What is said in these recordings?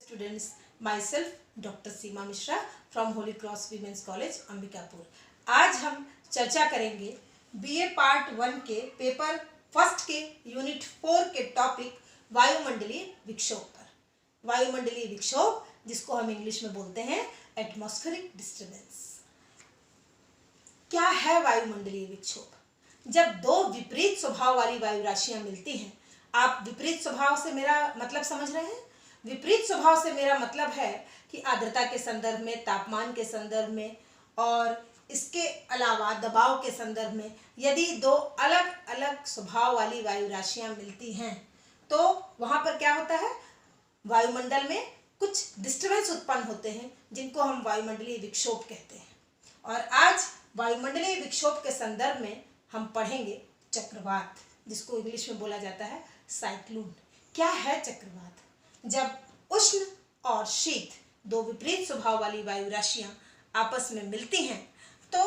Students, myself Dr. Seema Mishra from Holy Cross Women's College, Ambikapur. आज हम चर्चा करेंगे बीए पार्ट 1 के पेपर फर्स्ट के यूनिट 4 के टॉपिक वायुमंडलीय विक्षोभ पर। वायुमंडलीय विक्षोभ, जिसको हम इंग्लिश में बोलते हैं एटमॉस्फेरिक डिस्टर्बेंस। क्या है वायुमंडलीय विक्षोभ? जब दो विपरीत स्वभाव वाली वायु राशियां मिलती हैं। आप विपरीत स्वभाव से मेरा मतलब समझ रहे हैं? विपरीत स्वभाव से मेरा मतलब है कि आर्द्रता के संदर्भ में, तापमान के संदर्भ में और इसके अलावा दबाव के संदर्भ में यदि दो अलग अलग स्वभाव वाली वायु राशियां मिलती हैं तो वहां पर क्या होता है, वायुमंडल में कुछ डिस्टर्बेंस उत्पन्न होते हैं जिनको हम वायुमंडलीय विक्षोभ कहते हैं। और आज वायुमंडलीय विक्षोभ के संदर्भ में हम पढ़ेंगे चक्रवात, जिसको इंग्लिश में बोला जाता है साइक्लोन। क्या है चक्रवात? जब उष्ण और शीत, दो विपरीत स्वभाव वाली वायु राशियां आपस में मिलती हैं तो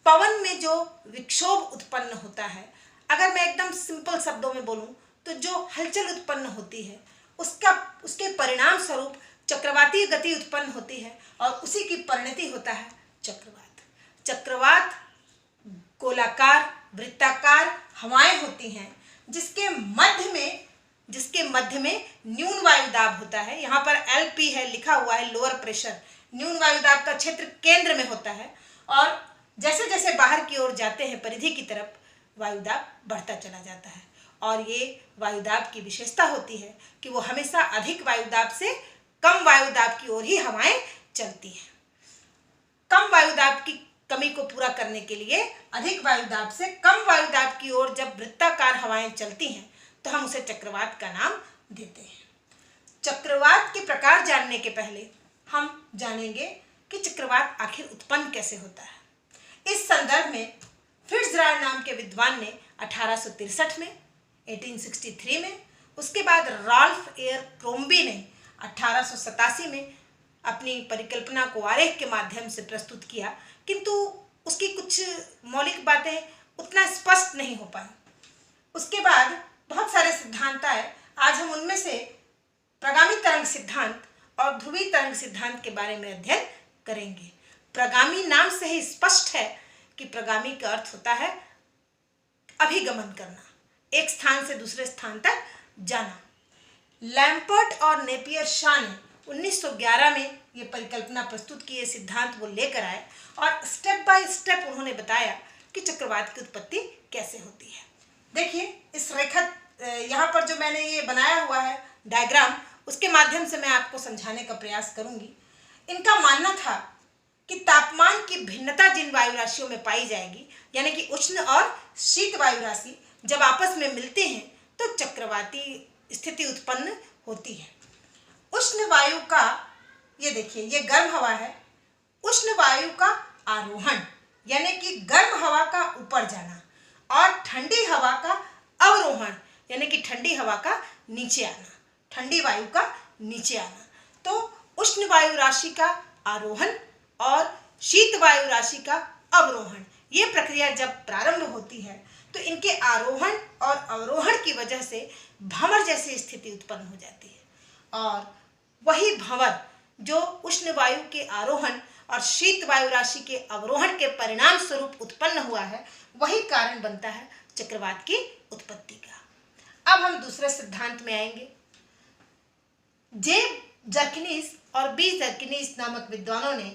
पवन में जो विक्षोभ उत्पन्न होता है, अगर मैं एकदम सिंपल शब्दों में बोलूं तो जो हलचल उत्पन्न होती है उसके परिणाम स्वरूप चक्रवातीय गति उत्पन्न होती है और उसी की परिणति होता है चक्रवात। चक्रवात गोलाकार वृत्ताकार हवाएं होती हैं जिसके मध्य में न्यून वायुदाब होता है। यहाँ पर LP है, लिखा हुआ है लोअर प्रेशर। न्यून वायुदाब का क्षेत्र केंद्र में होता है और जैसे जैसे बाहर की ओर जाते हैं परिधि की तरफ, वायुदाब बढ़ता चला जाता है। और ये वायुदाब की विशेषता होती है कि वो हमेशा अधिक वायुदाब से कम वायुदाब की ओर ही हवाएं चलती हैं। कम वायुदाब की कमी को पूरा करने के लिए अधिक वायुदाब से कम वायुदाब की ओर जब वृत्ताकार हवाएं चलती हैं तो हम उसे चक्रवात का नाम देते हैं। चक्रवात के प्रकार जानने के पहले हम जानेंगे कि चक्रवात आखिर उत्पन्न कैसे होता है। इस संदर्भ में फिट्जजेराल्ड नाम के विद्वान ने 1863 में, 1863 में, उसके बाद राल्फ एयर क्रोम्बी ने 1887 में अपनी परिकल्पना को आरेख के माध्यम से प्रस्तुत किया, किंतु उसकी कुछ मौलिक बातें उतना स्पष्ट नहीं हो पाई। उसके बाद बहुत सारे सिद्धांत आए। आज हम उनमें से प्रगामी तरंग सिद्धांत और ध्रुवीय तरंग सिद्धांत के बारे में अध्ययन करेंगे। प्रगामी नाम से ही स्पष्ट है कि प्रगामी का अर्थ होता है अभिगमन करना, एक स्थान से दूसरे स्थान तक जाना। लैम्पर्ट और नेपियर शॉ ने 1911 में ये परिकल्पना प्रस्तुत की, ये सिद्धांत वो लेकर आए और स्टेप बाय स्टेप उन्होंने बताया कि चक्रवात की उत्पत्ति कैसे होती है। देखिए इस रेखा, यहाँ पर जो मैंने ये बनाया हुआ है डायग्राम, उसके माध्यम से मैं आपको समझाने का प्रयास करूंगी। इनका मानना था कि तापमान की भिन्नता जिन वायु राशियों में पाई जाएगी, यानी कि उष्ण और शीत वायु राशि जब आपस में मिलते हैं तो चक्रवाती स्थिति उत्पन्न होती है। उष्ण वायु का, ये देखिए ये गर्म हवा है, उष्ण वायु का आरोहण यानी कि गर्म हवा का ऊपर जाना और ठंडी हवा का अवरोहण यानी कि ठंडी हवा का नीचे आना, ठंडी वायु का नीचे आना। तो उष्ण वायु राशि का आरोहण और शीत वायु राशि का अवरोहण, ये प्रक्रिया जब प्रारंभ होती है तो इनके आरोहण और अवरोहण की वजह से भंवर जैसी स्थिति उत्पन्न हो जाती है। और वही भंवर जो उष्ण वायु के आरोहण और शीत वायु राशि के अवरोहण के परिणाम स्वरूप उत्पन्न हुआ है, वही कारण बनता है चक्रवात की उत्पत्ति का। अब हम दूसरे सिद्धांत में आएंगे। जे जर्किनीज और बी जर्किनीज नामक विद्वानों ने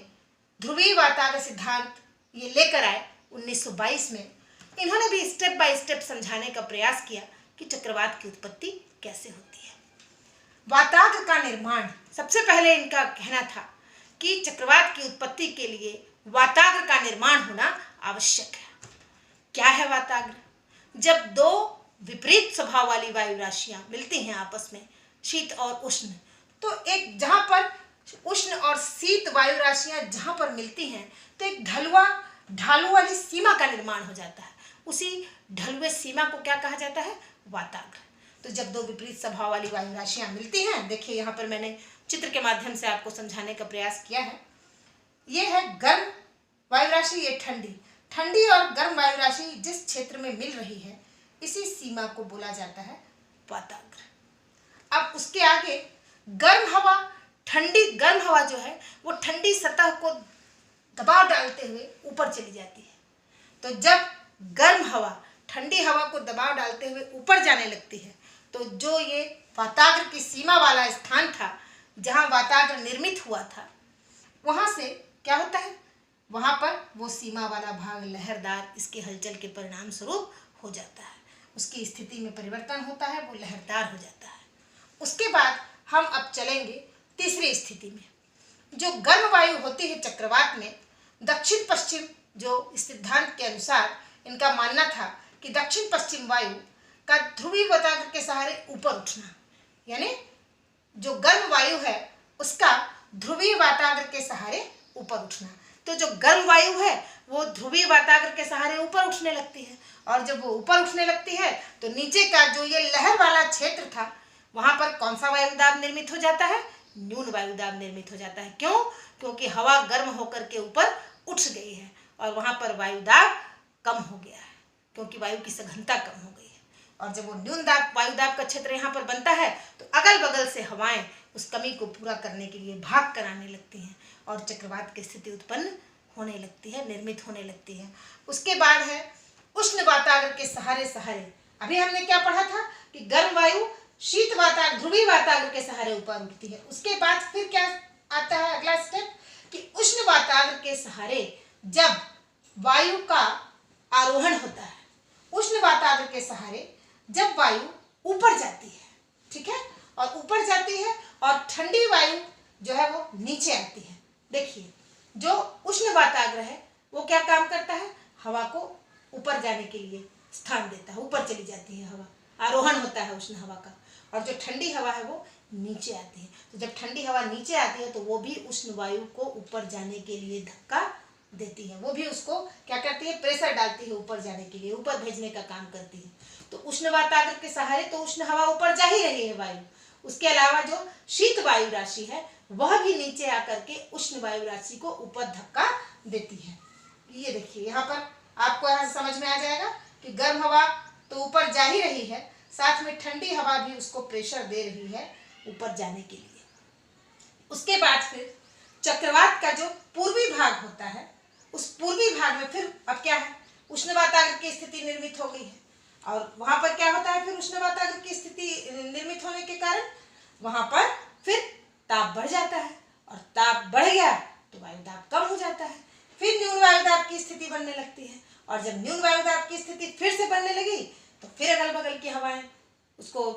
ध्रुवीय वाताग्र सिद्धांत ये लेकर आए 1922 में। इन्होंने भी स्टेप बाय स्टेप समझाने का प्रयास किया कि चक्रवात की उत्पत्ति कैसे होती है। वाताग्र का निर्माण, सबसे पहले इनका कहना था कि चक्रवात की उत्पत्ति के लिए वाताग्र का निर्माण होना आवश्यक है। क्या है वाताग्र? जब दो विपरीत स्वभाव वाली वायु राशियां मिलती हैं आपस में, शीत और उष्ण, तो एक जहां पर उष्ण और शीत वायु राशियां जहां पर मिलती हैं तो एक ढालू वाली सीमा का निर्माण हो जाता है। उसी ढलुए सीमा को क्या कहा जाता है? वाताग्र। तो जब दो विपरीत स्वभाव वाली वायु राशियां मिलती हैं, देखिए यहाँ पर मैंने चित्र के माध्यम से आपको समझाने का प्रयास किया है। ये है गर्म वायु राशि, ये ठंडी और गर्म वायु राशि जिस क्षेत्र में मिल रही है, इसी सीमा को बोला जाता है वाताग्र। अब उसके आगे गर्म हवा ठंडी गर्म हवा जो है वो ठंडी सतह को दबाव डालते हुए ऊपर चली जाती है। तो जब गर्म हवा ठंडी हवा को दबाव डालते हुए ऊपर जाने लगती है तो जो ये वाताग्र की सीमा वाला स्थान था जहाँ वाताग्र निर्मित हुआ था, वहाँ से क्या होता है, वहाँ पर वो सीमा वाला भाग लहरदार इसके हलचल के परिणाम स्वरूप हो जाता है, उसकी स्थिति में परिवर्तन होता है, वो लहरदार हो जाता है। उसके बाद हम अब चलेंगे तीसरी स्थिति में। जो गर्म वायु होती है चक्रवात में, दक्षिण पश्चिम जो सिद्धांत के अनुसार इनका मानना था कि दक्षिण पश्चिम वायु का ध्रुवीय वाताग्र के सहारे ऊपर उठना, यानी जो गर्म वायु है उसका ध्रुवीय वाताग्र के सहारे ऊपर उठना। तो जो गर्म वायु है वो ध्रुवीय वाताग्र के सहारे ऊपर उठने लगती है, और जब वो ऊपर उठने लगती है तो नीचे का जो ये लहर वाला क्षेत्र था वहाँ पर कौन सा वायुदाब निर्मित हो जाता है, न्यून वायुदाब निर्मित हो जाता है। क्यों? क्योंकि हवा गर्म होकर के ऊपर उठ गई है और वहाँ पर वायुदाब कम हो गया है, क्योंकि वायु की सघनता कम हो गई है। और जब वो न्यून दाब वायुदाब का क्षेत्र यहाँ पर बनता है तो अगल बगल से हवाएं उस कमी को पूरा करने के लिए भाग कर आने लगती हैं और चक्रवात की स्थिति उत्पन्न होने लगती है, निर्मित होने लगती है। उसके बाद है उष्ण वाताग्र के सहारे सहारे। अभी हमने क्या पढ़ा था कि गर्म वायु शीत वाताग्र ध्रुवीय वाताग्र के सहारे ऊपर उठती है। उसके बाद फिर क्या आता है अगला स्टेप कि उष्ण वाताग्र के सहारे जब वायु का आरोहण होता है, उष्ण वाताग्र के सहारे जब वायु ऊपर जाती है, ठीक है, और ऊपर जाती है और ठंडी वायु जो है वो नीचे आती है। देखिए जो उष्ण वाताग्र है वो क्या काम करता है, हवा को ऊपर जाने के लिए स्थान देता है, ऊपर चली जाती है हवा, आरोहण होता है उष्ण हवा का, और जो ठंडी हवा है वो नीचे आती है। तो जब ठंडी हवा नीचे आती है तो वो भी उष्ण वायु को ऊपर जाने के लिए धक्का देती है, वो भी उसको क्या करती है, प्रेशर डालती है ऊपर जाने के लिए, ऊपर भेजने का काम करती है। तो उष्ण वाताग्र के सहारे तो उष्ण हवा ऊपर जा ही रही है वायु, उसके अलावा जो शीत वायु राशि है वह भी नीचे आकर के उष्ण वायु राशि को ऊपर धक्का देती है। ये देखिए यहाँ पर आपको यहाँ समझ में आ जाएगा कि गर्म हवा तो ऊपर जा ही रही है, साथ में ठंडी हवा भी उसको प्रेशर दे रही है ऊपर जाने के लिए। उसके बाद फिर चक्रवात का जो पूर्वी भाग होता है, उस पूर्वी भाग में फिर अब क्या है, उष्ण वाताग्र की स्थिति निर्मित हो गई है, और वहां पर क्या होता है, फिर उष्ण वाताग्र की स्थिति निर्मित होने के कारण वहां पर फिर ताप बढ़ जाता है, और ताप बढ़ गया तो वायुदाब कम हो जाता है, फिर न्यून वायुदाब की स्थिति बनने लगती है, और जब न्यून वायुदाब की स्थिति फिर से बनने लगी तो फिर अगल बगल की हवाएं उसको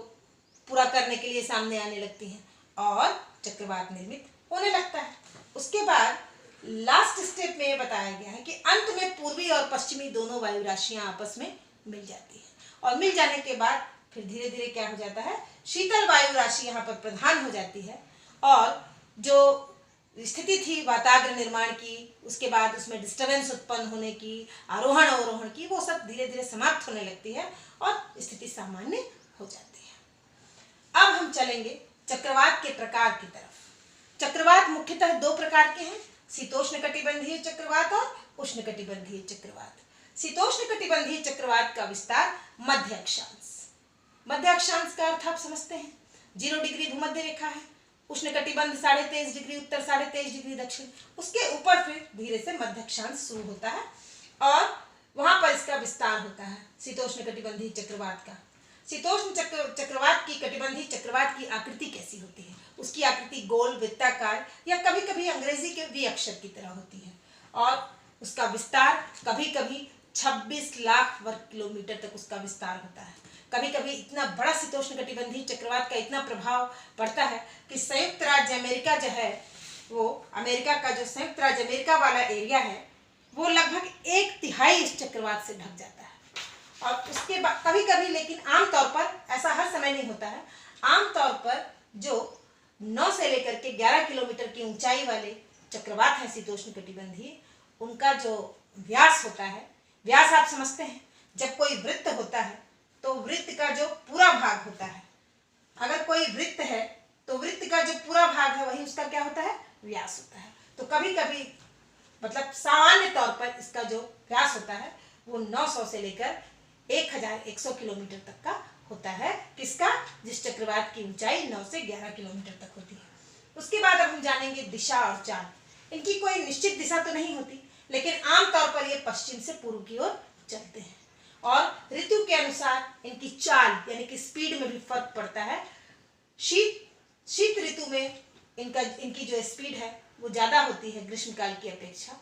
पूरा करने के लिए सामने आने लगती हैं और चक्रवात निर्मित होने लगता है। उसके बाद लास्ट स्टेप में ये बताया गया है कि अंत में पूर्वी और पश्चिमी दोनों वायु राशियां आपस में मिल जाती हैं, और मिल जाने के बाद फिर धीरे धीरे क्या हो जाता है, शीतल वायु राशि यहाँ पर प्रधान हो जाती है, और जो स्थिति थी वाताग्र निर्माण की, उसके बाद उसमें डिस्टर्बेंस उत्पन्न होने की, आरोहण अवरोहण की, वो सब धीरे धीरे समाप्त होने लगती है और स्थिति सामान्य हो जाती है। अब हम चलेंगे चक्रवात के प्रकार की तरफ। चक्रवात मुख्यतः दो प्रकार के हैं, शीतोष्णकटिबंधीय चक्रवात और उष्णकटिबंधीय चक्रवात। शीतोष्णकटिबंधीय चक्रवात का विस्तार मध्य अक्षांश। मध्य अक्षांश का अर्थ आप समझते हैं, 0 डिग्री भूमध्य रेखा है, उष्णकटिबंध 23.5 डिग्री उत्तर, 23.5 डिग्री दक्षिण, उसके ऊपर फिर धीरे से मध्य अक्षांश शुरू होता है और वहां पर इसका विस्तार होता है शीतोष्णकटिबंधीय चक्रवात का। शीतोष्ण चक्रवात की कटिबंधीय चक्रवात की आकृति कैसी होती है, उसकी आकृति गोल, वृत्ताकार या कभी कभी अंग्रेजी के वी अक्षर की तरह होती है, और उसका विस्तार कभी कभी 26 लाख वर्ग किलोमीटर तक उसका विस्तार होता है। कभी कभी इतना बड़ा शीतोष्णकटिबंधीय चक्रवात का इतना प्रभाव पड़ता है कि संयुक्त राज्य अमेरिका जो है, वो अमेरिका का जो संयुक्त राज्य अमेरिका वाला एरिया है वो लगभग 1/3 इस चक्रवात से ढक जाता है। और उसके बाद कभी कभी, लेकिन आमतौर पर ऐसा हर समय नहीं होता है, आमतौर पर जो 9 से लेकर के 11 किलोमीटर की ऊंचाई वाले चक्रवात है शीतोष्णकटिबंधीय, उनका जो व्यास होता है, व्यास आप समझते हैं, जब कोई वृत्त होता है तो वृत्त का जो पूरा भाग होता है, अगर कोई वृत्त है तो वृत्त का जो पूरा भाग है वही उसका क्या होता है, व्यास होता है। तो कभी कभी मतलब सामान्य तौर पर इसका जो व्यास होता है वो 900 से लेकर 1100 किलोमीटर तक का होता है। किसका? जिस चक्रवात की ऊंचाई 9 से 11 किलोमीटर तक होती है। उसके बाद अब हम जानेंगे दिशा और चाल। इनकी कोई निश्चित दिशा तो नहीं होती, लेकिन आमतौर पर ये पश्चिम से पूर्व की ओर चलते हैं और ऋतु के अनुसार इनकी चाल यानी कि स्पीड में भी फर्क पड़ता है। शीत ऋतु में इनकी जो स्पीड है वो ज़्यादा होती है ग्रीष्मकाल की अपेक्षा।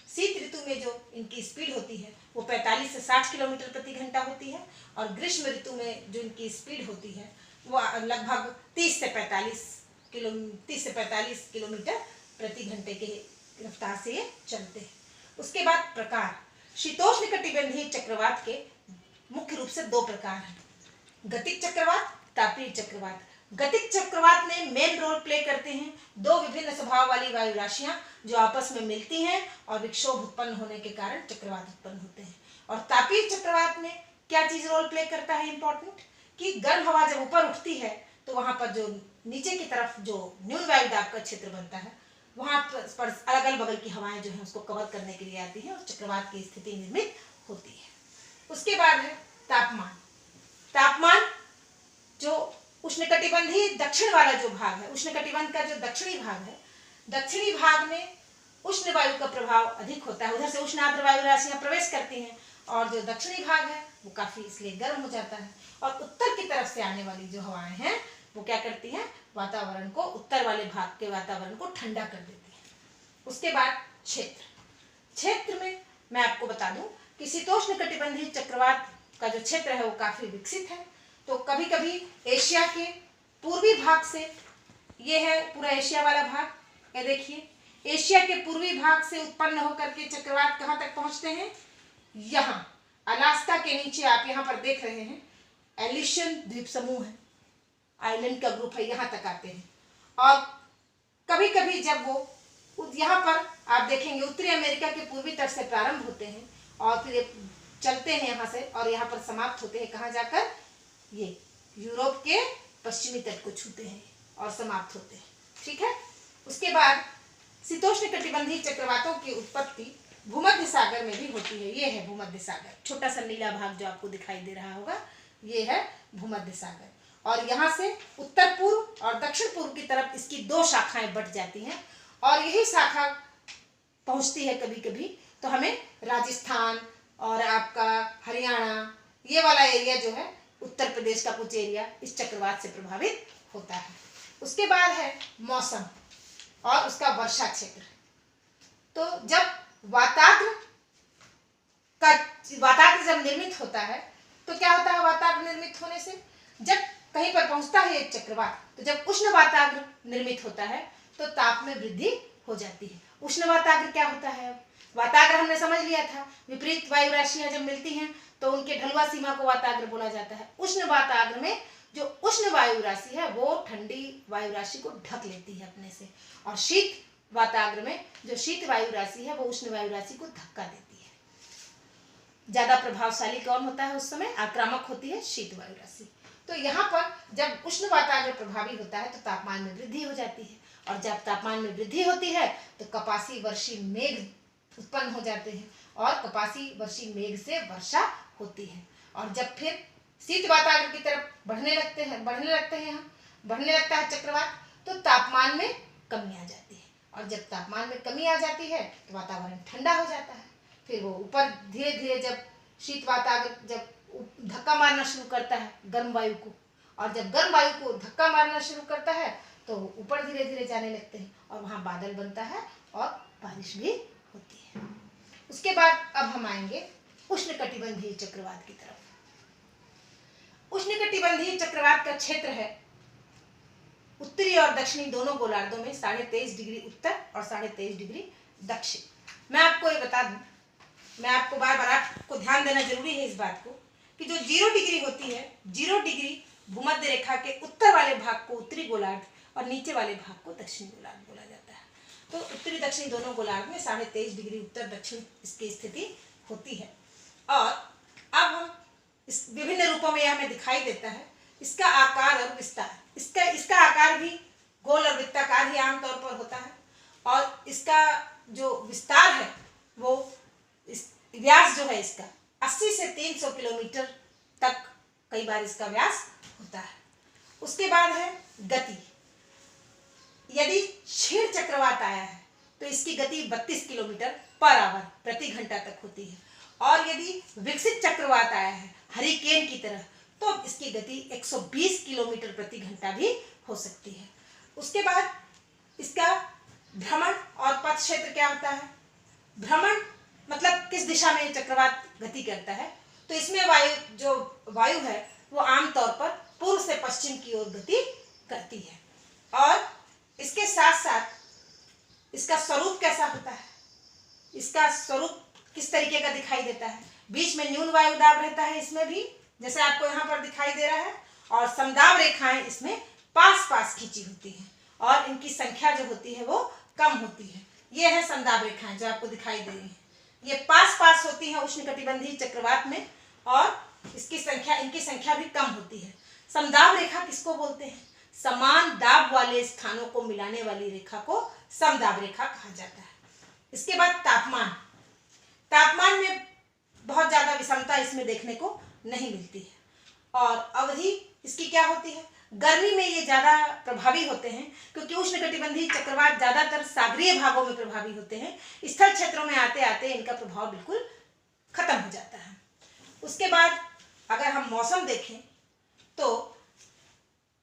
शीत ऋतु में जो इनकी स्पीड होती है वो 45 से 60 किलोमीटर प्रति घंटा होती है और ग्रीष्म ऋतु में जो इनकी स्पीड होती है वो लगभग 30 से 45 किलोमीटर प्रति घंटे के रफ्तार से ये चलते हैं। उसके बाद प्रकार, शीतोष्णकटिबंधीय चक्रवात के मुख्य रूप से 2 प्रकार हैं, गतिक चक्रवात, तापीय चक्रवात। गतिक चक्रवात में मेन रोल प्ले करते हैं 2 विभिन्न स्वभाव वाली वायु राशियां जो आपस में मिलती हैं और विक्षोभ उत्पन्न होने के कारण चक्रवात उत्पन्न होते हैं। और तापीय चक्रवात में क्या चीज रोल प्ले करता है इंपॉर्टेंट, कि गर्म हवा जब ऊपर उठती है तो वहां पर जो नीचे की तरफ जो न्यून वायु दाब का क्षेत्र बनता है वहां पर अगल बगल की हवाएं जो है उसको कवर करने के लिए आती है और चक्रवात की स्थिति निर्मित होती है। उसके बाद है तापमान। तापमान जो उष्णकटिबंधीय दक्षिण वाला जो भाग है, उष्णकटिबंध का जो दक्षिणी भाग है, दक्षिणी भाग में उष्ण वायु का प्रभाव अधिक होता है, उधर से उष्ण आर्द्र वायु राशियां प्रवेश करती हैं और जो दक्षिणी भाग है वो काफी इसलिए गर्म हो जाता है। और उत्तर की तरफ से आने वाली जो हवाएं हैं वो क्या करती हैं, वातावरण को, उत्तर वाले भाग के वातावरण को ठंडा कर देती है। उसके बाद क्षेत्र में मैं आपको बता दूं कि शीतोष्णकटिबंधीय चक्रवात का जो क्षेत्र है वो काफी विकसित है। तो कभी कभी एशिया के पूर्वी भाग से, ये है पूरा एशिया वाला भाग, ये देखिए एशिया के पूर्वी भाग से उत्पन्न होकर के चक्रवात कहाँ तक पहुंचते हैं, यहाँ अलास्का के नीचे आप यहाँ पर देख रहे हैं एलिशन द्वीप समूह है, आइलैंड का ग्रुप है, यहाँ तक आते हैं। और कभी कभी जब वो यहाँ पर आप देखेंगे उत्तरी अमेरिका के पूर्वी तट से प्रारंभ होते हैं और फिर चलते हैं यहाँ से और यहाँ पर समाप्त होते हैं, कहाँ जाकर, ये यूरोप के पश्चिमी तट को छूते हैं और समाप्त होते हैं। ठीक है। उसके बाद शीतोष्णकटिबंधीय चक्रवातों की उत्पत्ति भूमध्य सागर में भी होती है। ये है भूमध्य सागर, छोटा सा नीला भाग जो आपको दिखाई दे रहा होगा, ये है भूमध्य सागर। और यहाँ से उत्तर पूर्व और दक्षिण पूर्व की तरफ इसकी 2 शाखाएं बट जाती हैं और यही शाखा पहुँचती है कभी कभी तो हमें राजस्थान और आपका हरियाणा, ये वाला एरिया जो है, उत्तर प्रदेश का कुछ एरिया इस चक्रवात से प्रभावित होता है। उसके बाद है मौसम और उसका वर्षा क्षेत्र। तो जब वाताग्र जब निर्मित होता है तो क्या होता है, वाताग्र निर्मित होने से जब कहीं पर पहुंचता है एक चक्रवात, तो जब उष्ण वाताग्र निर्मित होता है तो ताप में वृद्धि हो जाती है। उष्ण वाताग्र क्या होता है, वाताग्र हमने समझ लिया था, विपरीत वायु राशियां जब मिलती हैं तो उनके ढलुआ सीमा को वाताग्र बोला जाता है। उष्ण वाताग्र में जो उष्ण वायु राशि है वो ठंडी वायु राशि को ढक लेती है अपने से, और शीत वाताग्र में जो शीत वायु राशि है वो उष्ण वायु राशि को धक्का देती है। ज्यादा प्रभावशाली कौन होता है उस समय, आक्रामक होती है शीत वायु राशि। तो यहाँ पर जब उष्ण वाताग्र प्रभावी होता है तो तापमान में वृद्धि हो जाती है, और जब तापमान में वृद्धि होती है तो कपासी वर्षी मेघ उत्पन्न हो जाते हैं और कपासी वर्षी मेघ से वर्षा होती है। और जब फिर शीत वातावरण की तरफ बढ़ने लगता है चक्रवात, तो तापमान में कमी आ जाती है, और जब तापमान में कमी आ जाती है तो वातावरण ठंडा हो जाता है। फिर वो ऊपर धीरे धीरे जब शीत वातावरण जब धक्का मारना शुरू करता है गर्म वायु को, और जब गर्म वायु को धक्का मारना शुरू करता है तो ऊपर धीरे धीरे जाने लगते हैं और वहाँ बादल बनता है और बारिश भी होती है। उसके बाद अब हम आएंगे उष्णकटिबंधीय चक्रवात की तरफ। उष्णकटिबंधीय चक्रवात का क्षेत्र है उत्तरी और दक्षिणी दोनों गोलार्धों में 23.5 डिग्री उत्तर और 23.5 डिग्री दक्षिण। मैं आपको ये बता दूं, मैं आपको बार बार आपको ध्यान देना जरूरी है इस बात को कि जो 0 डिग्री होती है, 0 डिग्री भूमध्य रेखा के उत्तर वाले भाग को उत्तरी गोलार्ध और नीचे वाले भाग को दक्षिणी गोलार्ध बोला जाता है। तो उत्तरी दक्षिणी दोनों गोलार्ध में 23.5 डिग्री उत्तर दक्षिण इसकी स्थिति होती है। और अब हम इस विभिन्न रूपों में यह हमें दिखाई देता है इसका आकार और विस्तार। इसका आकार भी गोल और वृत्ताकार ही आमतौर पर होता है, और इसका जो विस्तार है वो इस व्यास जो है इसका 80 से 300 किलोमीटर तक कई बार इसका व्यास होता है। उसके बाद है गति। यदि क्षीण चक्रवात आया है तो इसकी गति 32 किलोमीटर पर आवर प्रति घंटा तक होती है, और यदि विकसित चक्रवात आया है हरिकेन की तरह तो इसकी गति 120 किलोमीटर प्रति घंटा भी हो सकती है। उसके बाद इसका भ्रमण और पथ क्षेत्र क्या होता है। भ्रमण मतलब किस दिशा में चक्रवात गति करता है, तो इसमें वायु है वो आमतौर पर पूर्व से पश्चिम की ओर गति करती है। और इसके साथ साथ इसका स्वरूप कैसा होता है, इसका स्वरूप किस तरीके का दिखाई देता है। बीच में न्यून वायु दाब रहता है, इसमें भी जैसे आपको यहाँ पर दिखाई दे रहा है, और समदाब रेखाएं इसमें पास पास खींची होती हैं और इनकी संख्या जो होती है वो कम होती है। ये है समदाब रेखाएं जो आपको दिखाई दे रही हैं, ये पास पास होती हैं उष्णकटिबंधीय चक्रवात में, और इनकी संख्या भी कम होती है। समदाब रेखा किसको बोलते हैं, समान दाब वाले स्थानों को मिलाने वाली रेखा को समदाब रेखा कहा जाता है। इसके बाद तापमान में बहुत ज्यादा विषमता इसमें देखने को नहीं मिलती है, और अवधि इसकी क्या होती है। गर्मी में ये ज्यादा प्रभावी होते हैं क्योंकि उष्णकटिबंधीय चक्रवात ज्यादातर सागरीय भागों में प्रभावी होते हैं, स्थल क्षेत्रों में आते आते इनका प्रभाव बिल्कुल खत्म हो जाता है। उसके बाद अगर हम मौसम देखें तो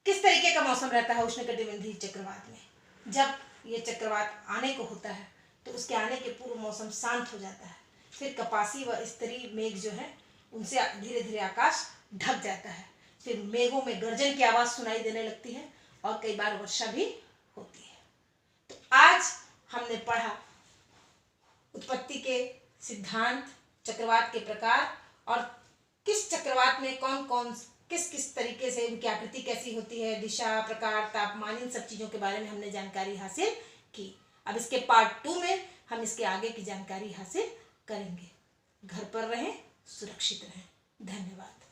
किस तरीके का मौसम रहता है उष्णकटिबंधीय चक्रवात में। जब ये चक्रवात आने को होता है तो उसके आने के पूर्व मौसम शांत हो जाता है, फिर कपासी व स्तरीय मेघ जो है उनसे धीरे धीरे आकाश ढक जाता है, फिर मेघों में गर्जन की आवाज सुनाई देने लगती है और कई बार वर्षा भी होती है। तो आज हमने पढ़ा उत्पत्ति के सिद्धांत, चक्रवात के प्रकार, और किस चक्रवात में कौन कौन किस तरीके से उनकी आकृति कैसी होती है, दिशा, प्रकार, तापमान, इन सब चीज़ों के बारे में हमने जानकारी हासिल की। अब इसके पार्ट 2 में हम इसके आगे की जानकारी हासिल करेंगे। घर पर रहें, सुरक्षित रहें। धन्यवाद।